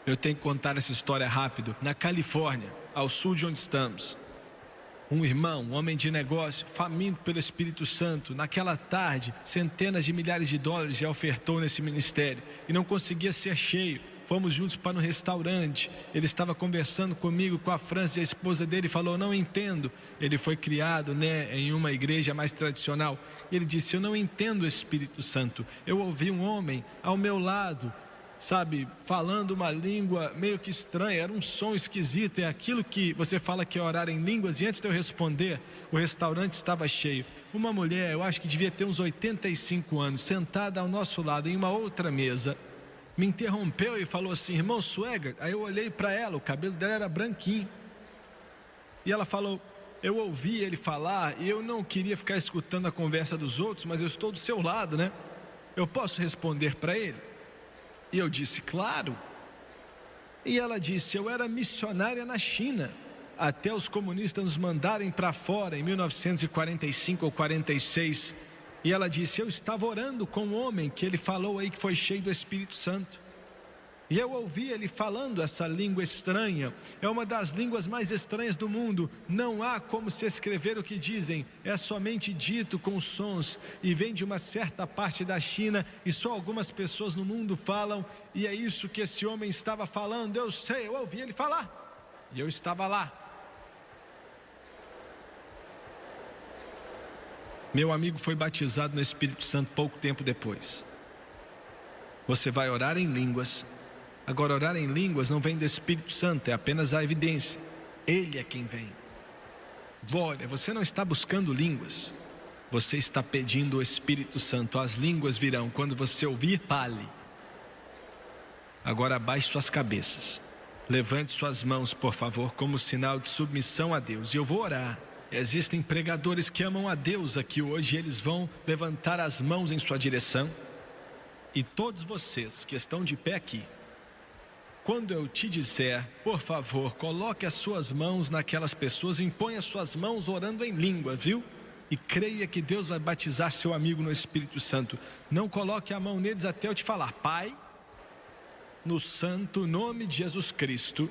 Eu tenho que contar essa história rápido. Na Califórnia, ao sul de onde estamos, um irmão, um homem de negócio, faminto pelo Espírito Santo, naquela tarde, centenas de milhares de dólares já ofertou nesse ministério e não conseguia ser cheio. Fomos juntos para um restaurante. Ele estava conversando comigo, com a França, e a esposa dele falou: não entendo. Ele foi criado, em uma igreja mais tradicional. E ele disse: eu não entendo o Espírito Santo. Eu ouvi um homem ao meu lado, falando uma língua meio que estranha, era um som esquisito, é aquilo que você fala que é orar em línguas. E antes de eu responder, o restaurante estava cheio. Uma mulher, eu acho que devia ter uns 85 anos, sentada ao nosso lado em uma outra mesa, me interrompeu e falou assim: irmão Swagert. Aí eu olhei para ela, o cabelo dela era branquinho, e ela falou: eu ouvi ele falar e eu não queria ficar escutando a conversa dos outros, mas eu estou do seu lado, eu posso responder para ele? E eu disse: claro. E ela disse: eu era missionária na China, até os comunistas nos mandarem para fora em 1945 ou 46. E ela disse: eu estava orando com um homem que ele falou aí que foi cheio do Espírito Santo. E eu ouvi ele falando essa língua estranha. É uma das línguas mais estranhas do mundo. Não há como se escrever o que dizem. É somente dito com sons. E vem de uma certa parte da China. E só algumas pessoas no mundo falam. E é isso que esse homem estava falando. Eu sei, eu ouvi ele falar. E eu estava lá. Meu amigo foi batizado no Espírito Santo pouco tempo depois. Você vai orar em línguas. Agora, orar em línguas não vem do Espírito Santo, é apenas a evidência. Ele é quem vem. Glória, você não está buscando línguas. Você está pedindo o Espírito Santo. As línguas virão. Quando você ouvir, fale. Agora abaixe suas cabeças. Levante suas mãos, por favor, como sinal de submissão a Deus. E eu vou orar. Existem pregadores que amam a Deus aqui hoje. Eles vão levantar as mãos em sua direção. E todos vocês que estão de pé aqui, quando eu te disser, por favor, coloque as suas mãos naquelas pessoas, impõe as suas mãos orando em língua, viu? E creia que Deus vai batizar seu amigo no Espírito Santo. Não coloque a mão neles até eu te falar. Pai, no santo nome de Jesus Cristo,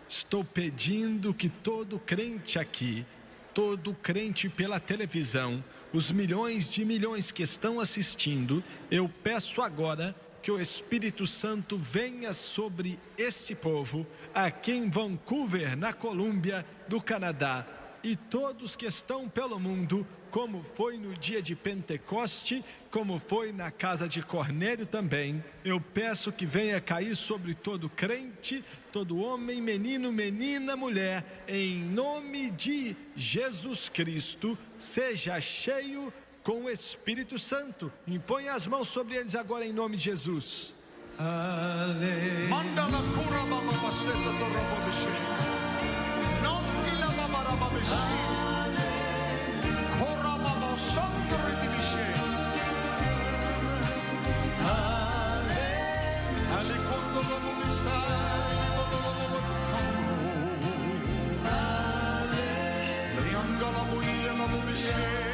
estou pedindo que todo crente aqui, todo crente pela televisão, os milhões de milhões que estão assistindo, eu peço agora que o Espírito Santo venha sobre esse povo aqui em Vancouver, na Colômbia do Canadá, e todos que estão pelo mundo, como foi no dia de Pentecoste, como foi na casa de Cornélio também. Eu peço que venha cair sobre todo crente, todo homem, menino, menina, mulher, em nome de Jesus Cristo. Seja cheio com o Espírito Santo. Impõe as mãos sobre eles agora em nome de Jesus. Aleluia. Mandala cura baba baseta do robo biche. Não ila baba raba biche. Cora baba sondre di biche. Ali quando robo biche, quando robo tango. Leandala buia robo biche.